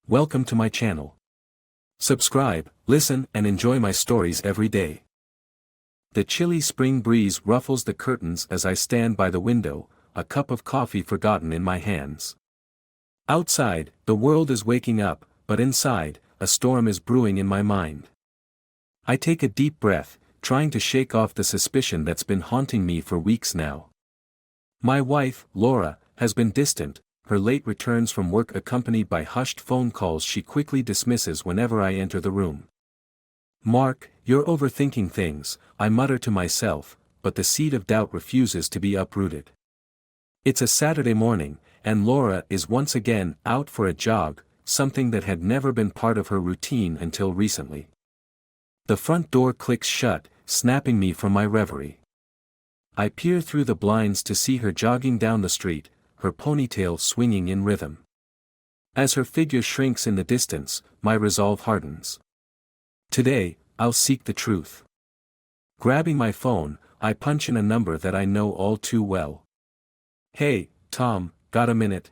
Welcome to my channel. Subscribe, listen and enjoy my stories every day. The chilly spring breeze ruffles the curtains as I stand by the window, a cup of coffee forgotten in my hands. Outside, the world is waking up, but inside, a storm is brewing in my mind. I take a deep breath, trying to shake off the suspicion that's been haunting me for weeks now. My wife, Laura, has been distant, her late returns from work accompanied by hushed phone calls she quickly dismisses whenever I enter the room. "Mark, you're overthinking things," I mutter to myself, but the seed of doubt refuses to be uprooted. It's a Saturday morning, and Laura is once again out for a jog, something that had never been part of her routine until recently. The front door clicks shut, snapping me from my reverie. I peer through the blinds to see her jogging down the street, her ponytail swinging in rhythm. As her figure shrinks in the distance, my resolve hardens. Today, I'll seek the truth. Grabbing my phone, I punch in a number that I know all too well. "Hey, Tom, got a minute?"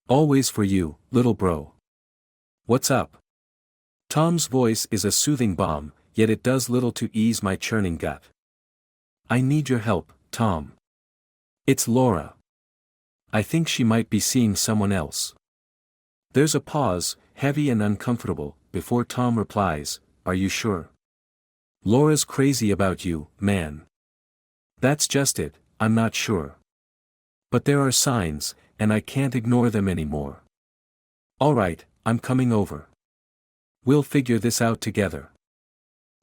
"Always for you, little bro." "What's up?" Tom's voice is a soothing balm, yet it does little to ease my churning gut. "I need your help, Tom." "It's Laura. I think she might be seeing someone else." There's a pause, heavy and uncomfortable, before Tom replies, "Are you sure?" "Laura's crazy about you, man." "That's just it, I'm not sure. But there are signs, and I can't ignore them anymore." "Alright, I'm coming over. We'll figure this out together."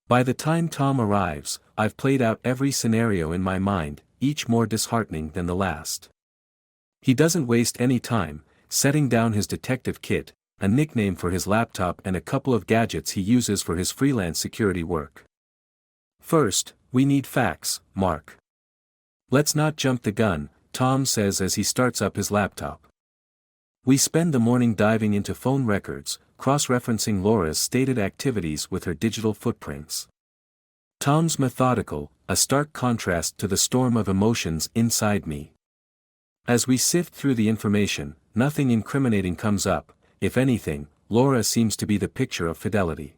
By the time Tom arrives, I've played out every scenario in my mind, each more disheartening than the last. He doesn't waste any time, setting down his detective kit, a nickname for his laptop and a couple of gadgets he uses for his freelance security work. "First, we need facts, Mark." "Let's not jump the gun," Tom says as he starts up his laptop. We spend the morning diving into phone records, cross-referencing Laura's stated activities with her digital footprints. Tom's methodical, a stark contrast to the storm of emotions inside me. As we sift through the information, nothing incriminating comes up. If anything, Laura seems to be the picture of fidelity.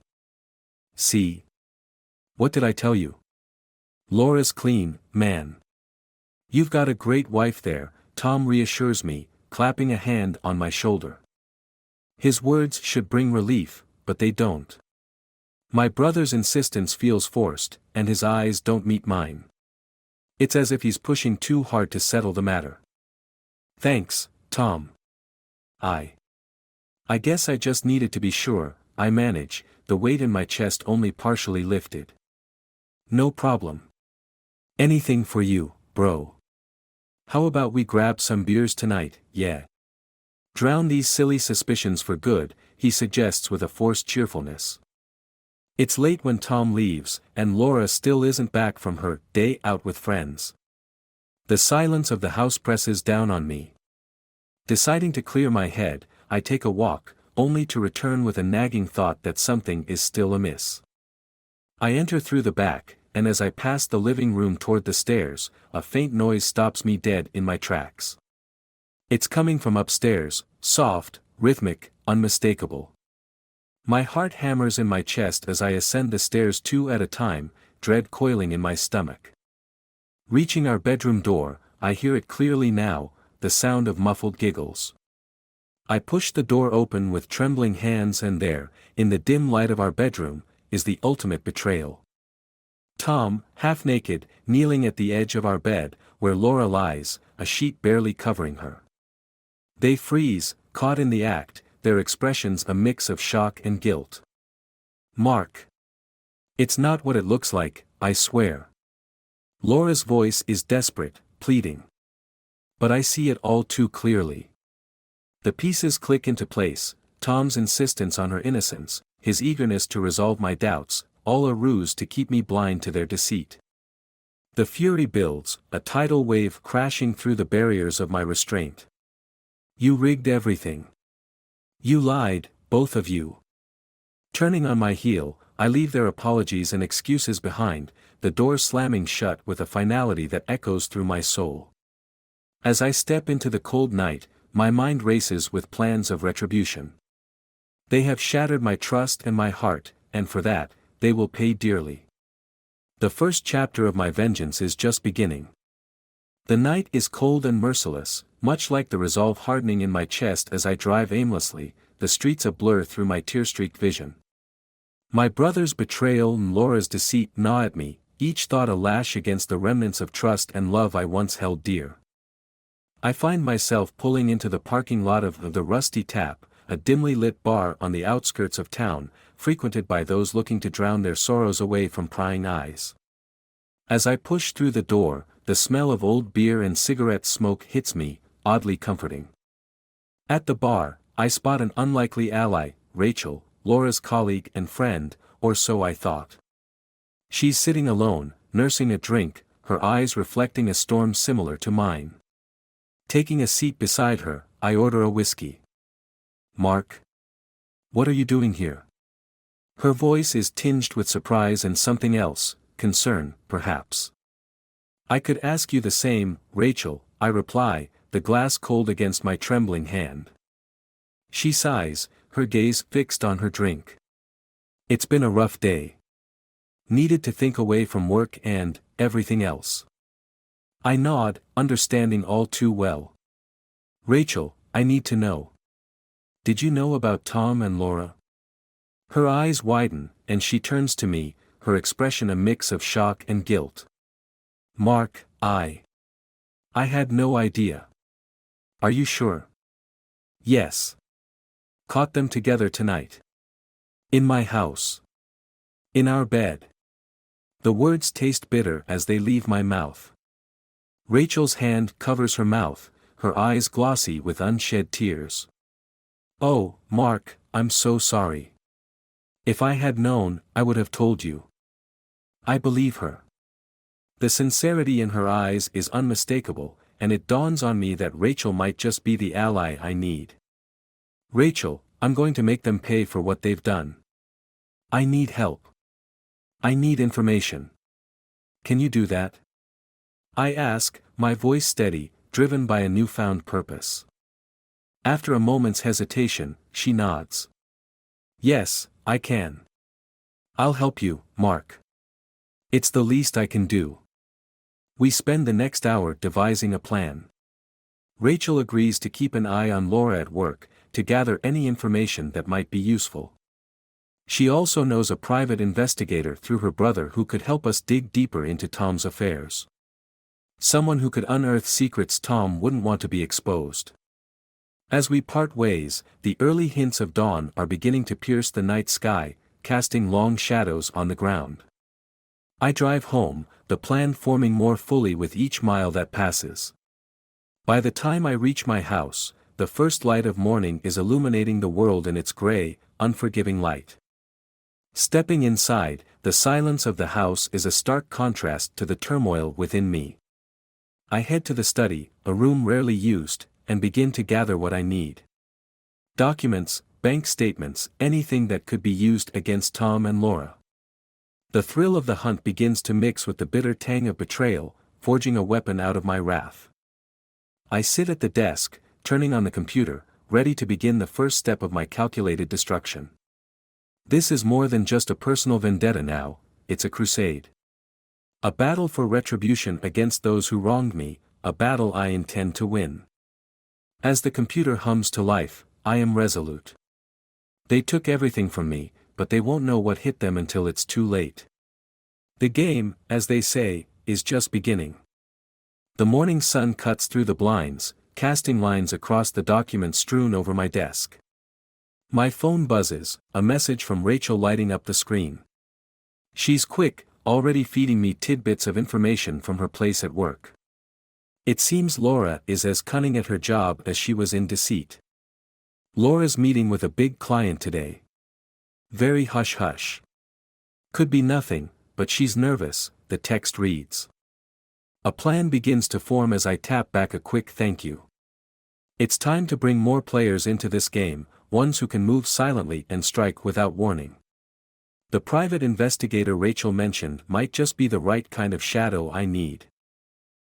"See? What did I tell you? Laura's clean, man. You've got a great wife there," Tom reassures me, clapping a hand on my shoulder. His words should bring relief, but they don't. My brother's insistence feels forced, and his eyes don't meet mine. It's as if he's pushing too hard to settle the matter. "Thanks, Tom. I guess I just needed to be sure," I manage, the weight in my chest only partially lifted. "No problem. Anything for you, bro. How about we grab some beers tonight, yeah? Drown these silly suspicions for good," he suggests with a forced cheerfulness. It's late when Tom leaves, and Laura still isn't back from her day out with friends. The silence of the house presses down on me. Deciding to clear my head, I take a walk, only to return with a nagging thought that something is still amiss. I enter through the back, and as I pass the living room toward the stairs, a faint noise stops me dead in my tracks. It's coming from upstairs, soft, rhythmic, unmistakable. My heart hammers in my chest as I ascend the stairs two at a time, dread coiling in my stomach. Reaching our bedroom door, I hear it clearly now, the sound of muffled giggles. I push the door open with trembling hands and there, in the dim light of our bedroom, is the ultimate betrayal. Tom, half naked, kneeling at the edge of our bed, where Laura lies, a sheet barely covering her. They freeze, caught in the act, their expressions a mix of shock and guilt. "Mark. It's not what it looks like, I swear." Laura's voice is desperate, pleading. But I see it all too clearly. The pieces click into place, Tom's insistence on her innocence, his eagerness to resolve my doubts, all a ruse to keep me blind to their deceit. The fury builds, a tidal wave crashing through the barriers of my restraint. "You rigged everything. You lied, both of you." Turning on my heel, I leave their apologies and excuses behind, the door slamming shut with a finality that echoes through my soul. As I step into the cold night, my mind races with plans of retribution. They have shattered my trust and my heart, and for that, they will pay dearly. The first chapter of my vengeance is just beginning. The night is cold and merciless, much like the resolve hardening in my chest as I drive aimlessly, the streets a blur through my tear-streaked vision. My brother's betrayal and Laura's deceit gnaw at me, each thought a lash against the remnants of trust and love I once held dear. I find myself pulling into the parking lot of the Rusty Tap, a dimly lit bar on the outskirts of town, frequented by those looking to drown their sorrows away from prying eyes. As I push through the door, the smell of old beer and cigarette smoke hits me, oddly comforting. At the bar, I spot an unlikely ally, Rachel, Laura's colleague and friend, or so I thought. She's sitting alone, nursing a drink, her eyes reflecting a storm similar to mine. Taking a seat beside her, I order a whiskey. "Mark? What are you doing here?" Her voice is tinged with surprise and something else, concern, perhaps. "I could ask you the same, Rachel," I reply, the glass cold against my trembling hand. She sighs, her gaze fixed on her drink. "It's been a rough day. Needed to think away from work and everything else." I nod, understanding all too well. "Rachel, I need to know. Did you know about Tom and Laura?" Her eyes widen, and she turns to me, her expression a mix of shock and guilt. "Mark, I had no idea." "Are you sure?" "Yes. Caught them together tonight. In my house. In our bed." The words taste bitter as they leave my mouth. Rachel's hand covers her mouth, her eyes glossy with unshed tears. "Oh, Mark, I'm so sorry. If I had known, I would have told you." I believe her. The sincerity in her eyes is unmistakable, and it dawns on me that Rachel might just be the ally I need. "Rachel, I'm going to make them pay for what they've done. I need help. I need information. Can you do that?" I ask, my voice steady, driven by a newfound purpose. After a moment's hesitation, she nods. "Yes, I can. I'll help you, Mark. It's the least I can do." We spend the next hour devising a plan. Rachel agrees to keep an eye on Laura at work, to gather any information that might be useful. She also knows a private investigator through her brother who could help us dig deeper into Tom's affairs. Someone who could unearth secrets Tom wouldn't want to be exposed. As we part ways, the early hints of dawn are beginning to pierce the night sky, casting long shadows on the ground. I drive home, the plan forming more fully with each mile that passes. By the time I reach my house, the first light of morning is illuminating the world in its gray, unforgiving light. Stepping inside, the silence of the house is a stark contrast to the turmoil within me. I head to the study, a room rarely used, and begin to gather what I need. Documents, bank statements, anything that could be used against Tom and Laura. The thrill of the hunt begins to mix with the bitter tang of betrayal, forging a weapon out of my wrath. I sit at the desk, turning on the computer, ready to begin the first step of my calculated destruction. This is more than just a personal vendetta now, it's a crusade. A battle for retribution against those who wronged me, a battle I intend to win. As the computer hums to life, I am resolute. They took everything from me, but they won't know what hit them until it's too late. The game, as they say, is just beginning. The morning sun cuts through the blinds, casting lines across the documents strewn over my desk. My phone buzzes, a message from Rachel lighting up the screen. She's quick, already feeding me tidbits of information from her place at work. It seems Laura is as cunning at her job as she was in deceit. Laura's meeting with a big client today. Very hush-hush. Could be nothing, but she's nervous, the text reads. A plan begins to form as I tap back a quick thank you. It's time to bring more players into this game, ones who can move silently and strike without warning. The private investigator Rachel mentioned might just be the right kind of shadow I need.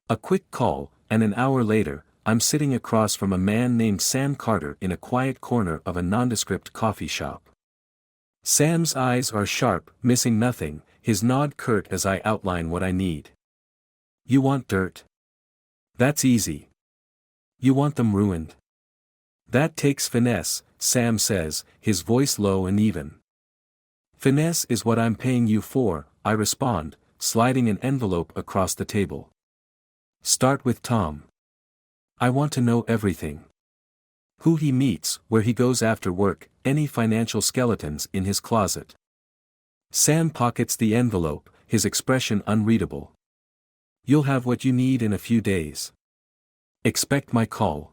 A quick call, and an hour later, I'm sitting across from a man named Sam Carter in a quiet corner of a nondescript coffee shop. Sam's eyes are sharp, missing nothing, his nod curt as I outline what I need. You want dirt? That's easy. You want them ruined? That takes finesse, Sam says, his voice low and even. Finesse is what I'm paying you for, I respond, sliding an envelope across the table. Start with Tom. I want to know everything. Who he meets, where he goes after work, any financial skeletons in his closet. Sam pockets the envelope, his expression unreadable. You'll have what you need in a few days. Expect my call.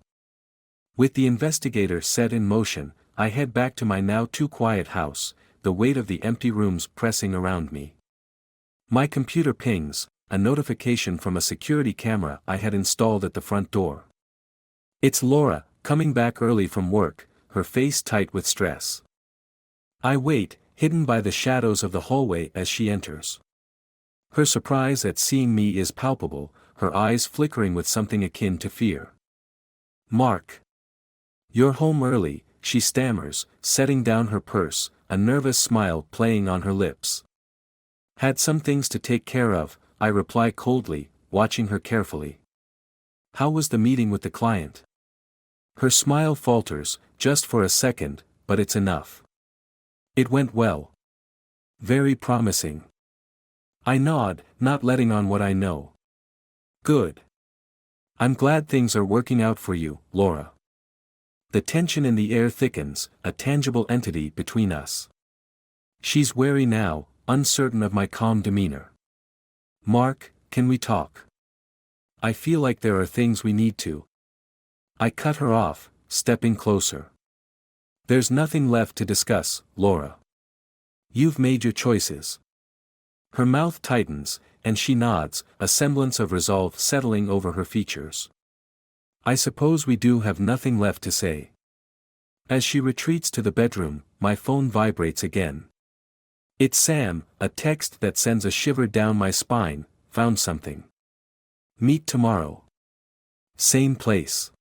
With the investigator set in motion, I head back to my now too quiet house, the weight of the empty rooms pressing around me. My computer pings, a notification from a security camera I had installed at the front door. It's Laura, coming back early from work, her face tight with stress. I wait, hidden by the shadows of the hallway as she enters. Her surprise at seeing me is palpable, her eyes flickering with something akin to fear. Mark. You're home early, she stammers, setting down her purse, a nervous smile playing on her lips. Had some things to take care of, I reply coldly, watching her carefully. How was the meeting with the client? Her smile falters, just for a second, but it's enough. It went well. Very promising. I nod, not letting on what I know. Good. I'm glad things are working out for you, Laura. The tension in the air thickens, a tangible entity between us. She's wary now, uncertain of my calm demeanor. Mark, can we talk? I feel like there are things we need to. I cut her off, stepping closer. There's nothing left to discuss, Laura. You've made your choices. Her mouth tightens, and she nods, a semblance of resolve settling over her features. I suppose we do have nothing left to say. As she retreats to the bedroom, my phone vibrates again. It's Sam, a text that sends a shiver down my spine. Found something. Meet tomorrow. Same place.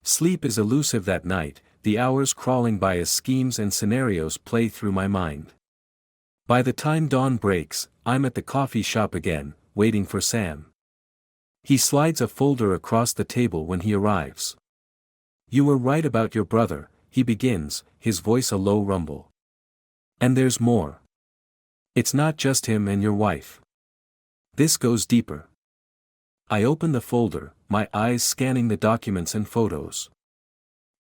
Sleep is elusive that night, the hours crawling by as schemes and scenarios play through my mind. By the time dawn breaks, I'm at the coffee shop again, waiting for Sam. He slides a folder across the table when he arrives. You were right about your brother, he begins, his voice a low rumble. And there's more. It's not just him and your wife. This goes deeper. I open the folder, my eyes scanning the documents and photos.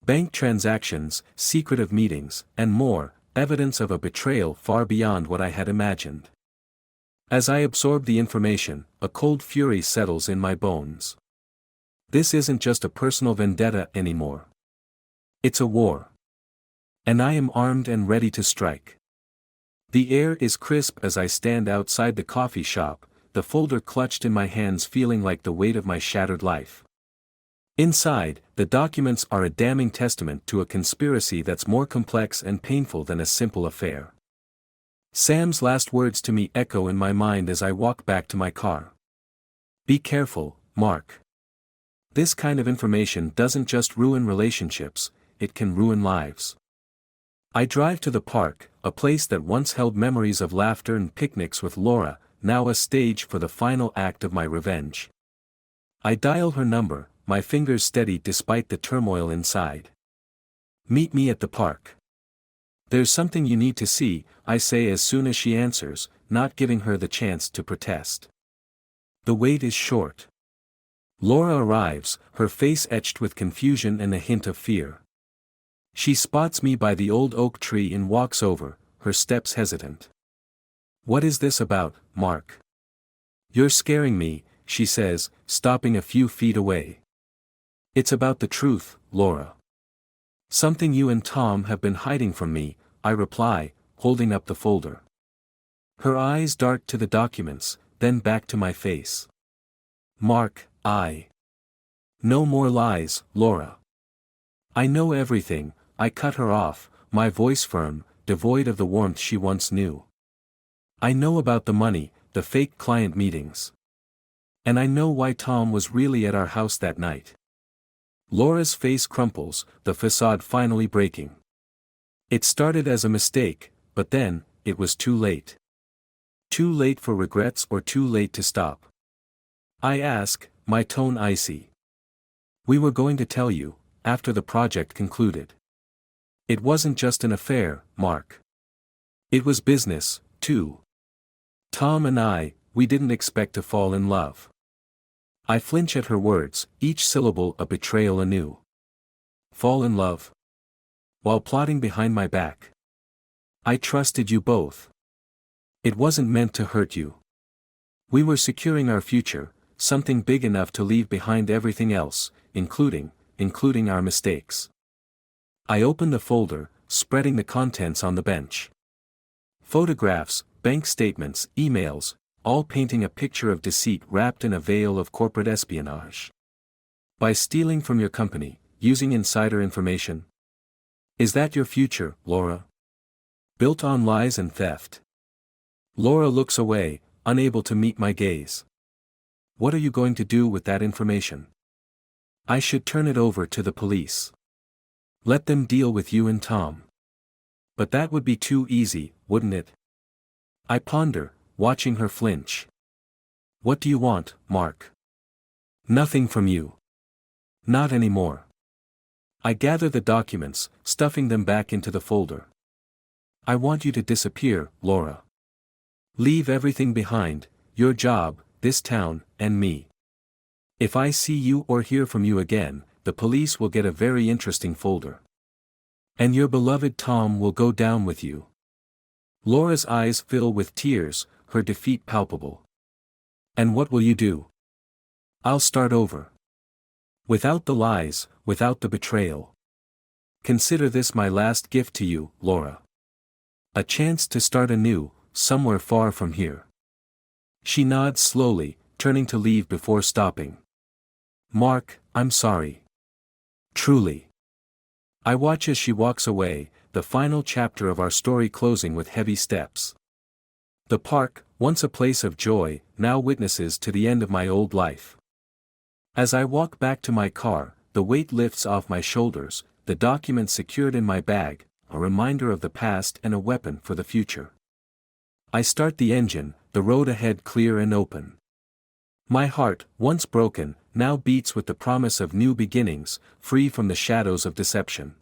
Bank transactions, secretive meetings, and more, evidence of a betrayal far beyond what I had imagined. As I absorb the information, a cold fury settles in my bones. This isn't just a personal vendetta anymore. It's a war. And I am armed and ready to strike. The air is crisp as I stand outside the coffee shop, the folder clutched in my hands feeling like the weight of my shattered life. Inside, the documents are a damning testament to a conspiracy that's more complex and painful than a simple affair. Sam's last words to me echo in my mind as I walk back to my car. Be careful, Mark. This kind of information doesn't just ruin relationships, it can ruin lives. I drive to the park, a place that once held memories of laughter and picnics with Laura, now a stage for the final act of my revenge. I dial her number, my fingers steady despite the turmoil inside. Meet me at the park. There's something you need to see, I say as soon as she answers, not giving her the chance to protest. The wait is short. Laura arrives, her face etched with confusion and a hint of fear. She spots me by the old oak tree and walks over, her steps hesitant. What is this about, Mark? You're scaring me, she says, stopping a few feet away. It's about the truth, Laura. Something you and Tom have been hiding from me, I reply, holding up the folder. Her eyes dart to the documents, then back to my face. Mark, no more lies, Laura. I know everything, I cut her off, my voice firm, devoid of the warmth she once knew. I know about the money, the fake client meetings. And I know why Tom was really at our house that night. Laura's face crumples, the facade finally breaking. It started as a mistake, but then, it was too late. Too late for regrets or too late to stop? I ask, my tone icy. We were going to tell you, after the project concluded. It wasn't just an affair, Mark. It was business, too. Tom and I, we didn't expect to fall in love. I flinch at her words, each syllable a betrayal anew. Fall in love? While plotting behind my back. I trusted you both. It wasn't meant to hurt you. We were securing our future, something big enough to leave behind everything else, including our mistakes. I opened the folder, spreading the contents on the bench. Photographs, bank statements, emails, all painting a picture of deceit wrapped in a veil of corporate espionage. By stealing from your company, using insider information? Is that your future, Laura? Built on lies and theft. Laura looks away, unable to meet my gaze. What are you going to do with that information? I should turn it over to the police. Let them deal with you and Tom. But that would be too easy, wouldn't it? I ponder, watching her flinch. What do you want, Mark? Nothing from you. Not anymore. I gather the documents, stuffing them back into the folder. I want you to disappear, Laura. Leave everything behind, your job, this town, and me. If I see you or hear from you again, the police will get a very interesting folder. And your beloved Tom will go down with you. Laura's eyes fill with tears, her defeat palpable. And what will you do? I'll start over. Without the lies, without the betrayal. Consider this my last gift to you, Laura. A chance to start anew, somewhere far from here. She nods slowly, turning to leave before stopping. Mark, I'm sorry. Truly. I watch as she walks away, the final chapter of our story closing with heavy steps. The park, once a place of joy, now witnesses to the end of my old life. As I walk back to my car, the weight lifts off my shoulders, the documents secured in my bag, a reminder of the past and a weapon for the future. I start the engine, the road ahead clear and open. My heart, once broken, now beats with the promise of new beginnings, free from the shadows of deception.